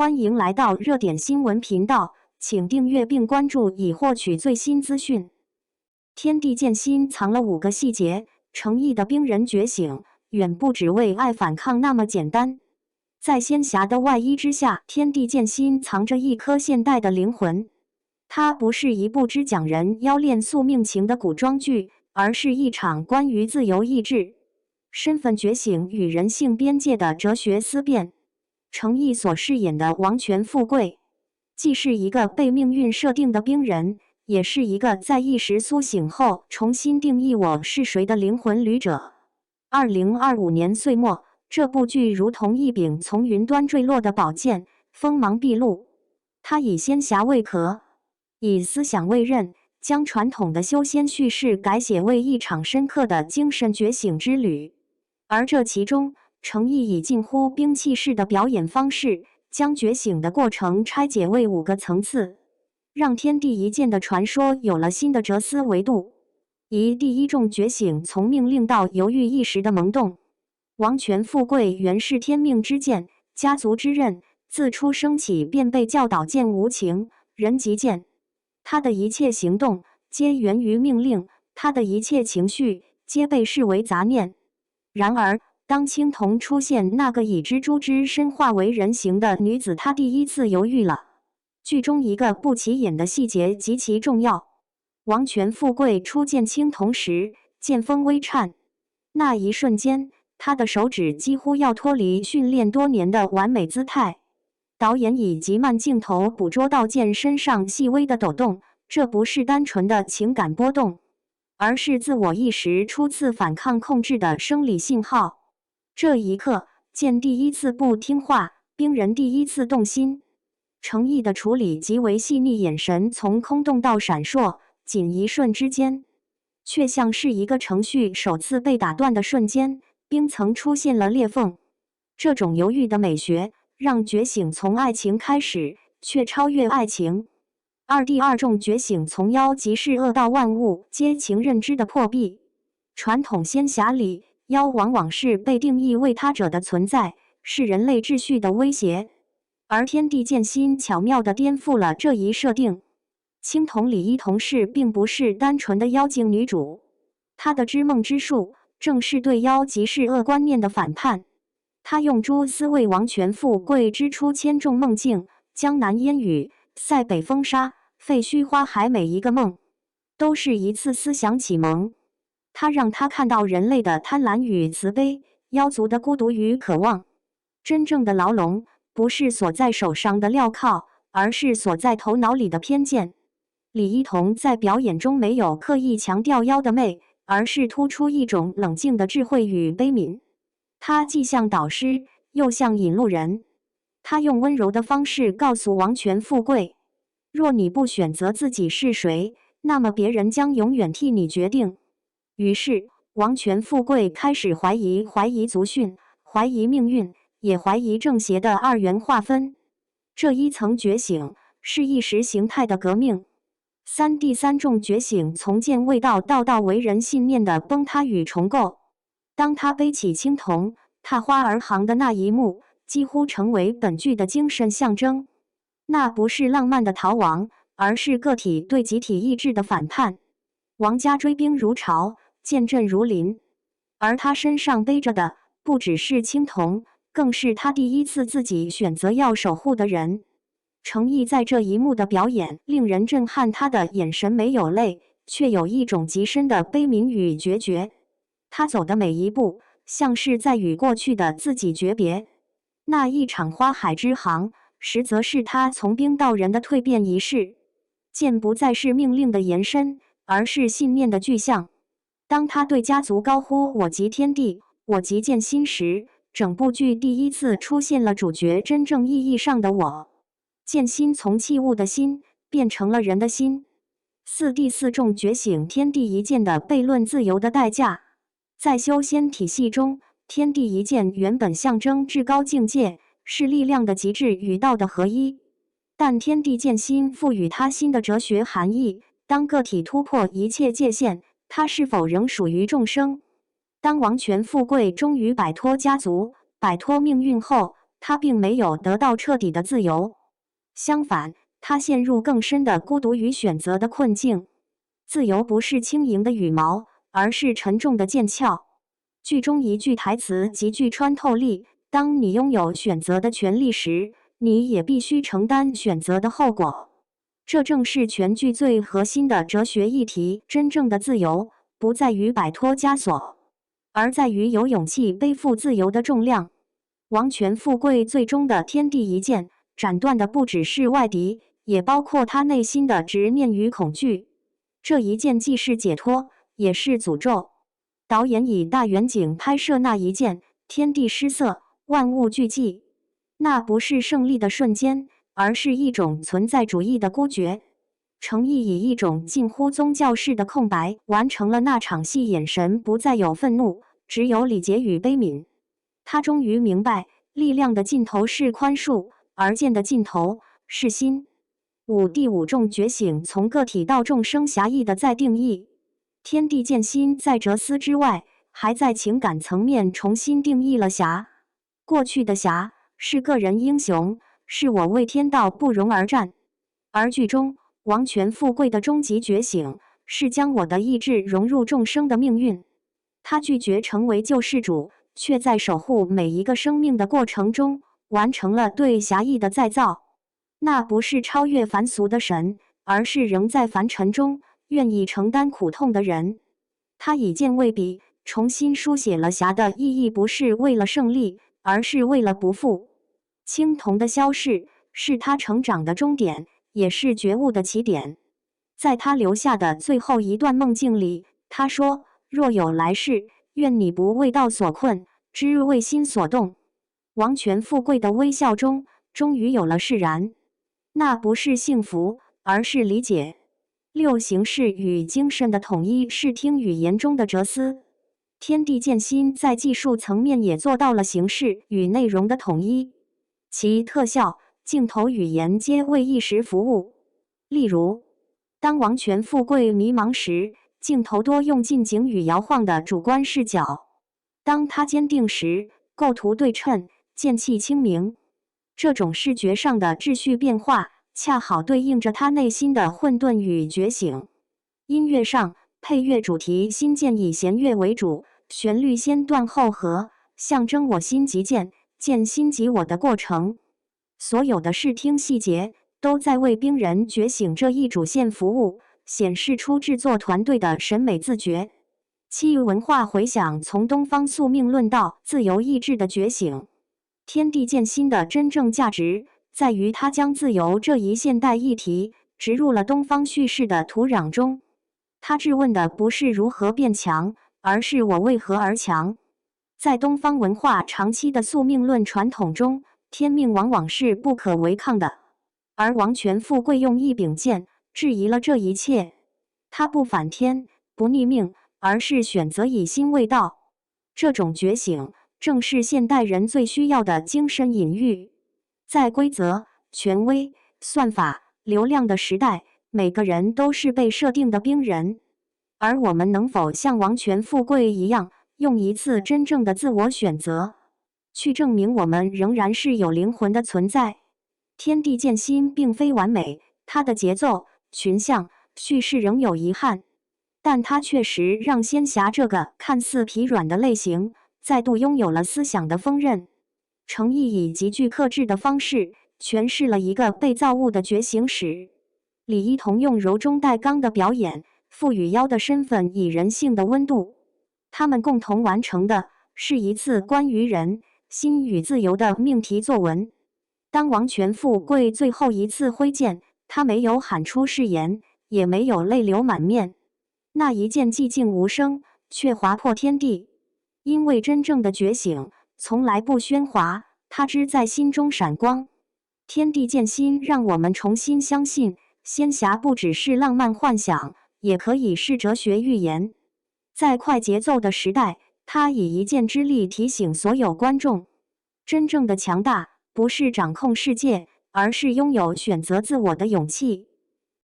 欢迎来到热点新闻频道，请订阅并关注以获取最新资讯。天地剑心藏了5个细节，诚意的冰人觉醒，远不只为爱反抗那么简单。在仙侠的外衣之下，天地剑心藏着一颗现代的灵魂。它不是一部只讲人妖恋宿命情的古装剧，而是一场关于自由意志、身份觉醒与人性边界的哲学思辨。程毅所饰演的王权富贵，既是一个被命运设定的冰人，也是一个在意识苏醒后重新定义我是谁的灵魂旅者。2025年岁末，这部剧如同一柄从云端坠落的宝剑，锋芒毕露。它以仙侠为壳，以思想为刃，将传统的修仙叙事改写为一场深刻的精神觉醒之旅。而这其中，程毅以近乎兵器式的表演方式，将觉醒的过程拆解为5个层次，让天地一剑的传说有了新的哲思维度。以第一重觉醒从命令到犹豫一时的萌动。王权富贵原是天命之剑，家族之刃，自出生起便被教导剑无情，人即剑。他的一切行动皆源于命令，他的一切情绪皆被视为杂念。然而，当青铜出现那个以蜘蛛之身化为人形的女子，她第一次犹豫了。剧中一个不起眼的细节极其重要：王权富贵初见青铜时，剑锋微颤，那一瞬间，他的手指几乎要脱离训练多年的完美姿态。导演以极慢镜头捕捉到剑身上细微的抖动，这不是单纯的情感波动，而是自我意识初次反抗控制的生理信号。这一刻，剑第一次不听话，冰人第一次动心。程毅的处理极为细腻，眼神从空洞到闪烁，仅一瞬之间，却像是一个程序首次被打断的瞬间，冰层出现了裂缝。这种犹豫的美学，让觉醒从爱情开始，却超越爱情。第二重觉醒从妖即是恶到万物皆情认知的破壁。传统仙侠里，妖往往是被定义为他者的存在，是人类秩序的威胁。而天地剑心巧妙地颠覆了这一设定。青铜李一桐氏并不是单纯的妖精女主，她的织梦之术正是对妖即是恶观念的反叛。她用蛛丝为王权富贵织出千种梦境，江南烟雨、塞北风沙、废墟花海，每一个梦都是一次思想启蒙。它让他看到人类的贪婪与慈悲，妖族的孤独与渴望。真正的牢笼不是锁在手上的镣铐，而是锁在头脑里的偏见。李一桐在表演中没有刻意强调妖的媚，而是突出一种冷静的智慧与悲悯。他既像导师，又像引路人。他用温柔的方式告诉王权富贵，若你不选择自己是谁，那么别人将永远替你决定。于是，王权富贵开始怀疑族训，怀疑命运，也怀疑正邪的二元划分。这一层觉醒是意识形态的革命。第三重觉醒从见味道到为人信念的崩塌与重构。当他背起青铜，踏花而行的那一幕，几乎成为本剧的精神象征。那不是浪漫的逃亡，而是个体对集体意志的反叛。王家追兵如潮，剑阵如林，而他身上背着的不只是青铜，更是他第一次自己选择要守护的人。程毅在这一幕的表演令人震撼，他的眼神没有泪，却有一种极深的悲悯与决绝。他走的每一步，像是在与过去的自己诀别。那一场花海之行，实则是他从兵到人的蜕变仪式。剑不再是命令的延伸，而是信念的具象。当他对家族高呼“我即天地，我即剑心”时，整部剧第一次出现了主角真正意义上的我。剑心从器物的心变成了人的心。第四重觉醒，天地一剑的悖论，自由的代价。在修仙体系中，天地一剑原本象征至高境界，是力量的极致与道的合一。但天地剑心赋予它新的哲学含义：当个体突破一切界限，它是否仍属于众生？当王权富贵终于摆脱家族、摆脱命运后，他并没有得到彻底的自由，相反，他陷入更深的孤独与选择的困境。自由不是轻盈的羽毛，而是沉重的剑鞘。剧中一句台词极具穿透力：当你拥有选择的权利时，你也必须承担选择的后果。这正是全剧最核心的哲学议题。真正的自由，不在于摆脱枷锁，而在于有勇气背负自由的重量。王权富贵最终的天地一剑，斩断的不只是外敌，也包括他内心的执念与恐惧。这一剑既是解脱，也是诅咒。导演以大远景拍摄那一剑，天地失色，万物俱寂。那不是胜利的瞬间，而是一种存在主义的孤绝。程毅以一种近乎宗教式的空白完成了那场戏，眼神不再有愤怒，只有礼节与悲悯。他终于明白，力量的尽头是宽恕，而剑的尽头是心。第五重觉醒，从个体到众生狭义的再定义。天地剑心在哲思之外，还在情感层面重新定义了侠。过去的侠是个人英雄，是我为天道不容而战；而剧中王权富贵的终极觉醒，是将我的意志融入众生的命运。他拒绝成为救世主，却在守护每一个生命的过程中，完成了对侠义的再造。那不是超越凡俗的神，而是仍在凡尘中愿意承担苦痛的人。他以剑为笔，重新书写了侠的意义，不是为了胜利，而是为了不负。青铜的消逝，是他成长的终点，也是觉悟的起点。在他留下的最后一段梦境里，他说：若有来世，愿你不为道所困，知为心所动。王权富贵的微笑中，终于有了释然。那不是幸福，而是理解。六形式与精神的统一，视听语言中的哲思。天地剑心在技术层面也做到了形式与内容的统一，其特效、镜头语言皆为意识服务。例如，当王权富贵迷茫时，镜头多用近景与摇晃的主观视角；当他坚定时，构图对称，剑气清明。这种视觉上的秩序变化，恰好对应着他内心的混沌与觉醒。音乐上，配乐主题新建以弦乐为主，旋律先断后合，象征我心即剑，剑心即我的过程。所有的视听细节都在为兵人觉醒这一主线服务，显示出制作团队的审美自觉。文化回响，从东方宿命论到自由意志的觉醒。天地剑心的真正价值，在于它将自由这一现代议题植入了东方叙事的土壤中。他质问的不是如何变强，而是我为何而强。在东方文化长期的宿命论传统中，天命往往是不可违抗的，而王权富贵用一柄剑质疑了这一切。他不反天，不逆命，而是选择以心为道。这种觉醒正是现代人最需要的精神隐喻。在规则、权威、算法、流量的时代，每个人都是被设定的兵人。而我们能否像王权富贵一样，用一次真正的自我选择，去证明我们仍然是有灵魂的存在？天地剑心并非完美，它的节奏、群像、叙事仍有遗憾，但它确实让仙侠这个看似疲软的类型再度拥有了思想的锋刃。程毅以极具克制的方式诠释了一个被造物的觉醒史。李一桐用柔中带刚的表演，赋予妖的身份以人性的温度。他们共同完成的是一次关于人、心与自由的命题作文。当王权富贵最后一次挥剑，他没有喊出誓言，也没有泪流满面。那一剑寂静无声，却划破天地。因为真正的觉醒从来不喧哗，它只在心中闪光。天地剑心让我们重新相信，仙侠不只是浪漫幻想，也可以是哲学预言。在快节奏的时代，它以一剑之力提醒所有观众，真正的强大不是掌控世界，而是拥有选择自我的勇气。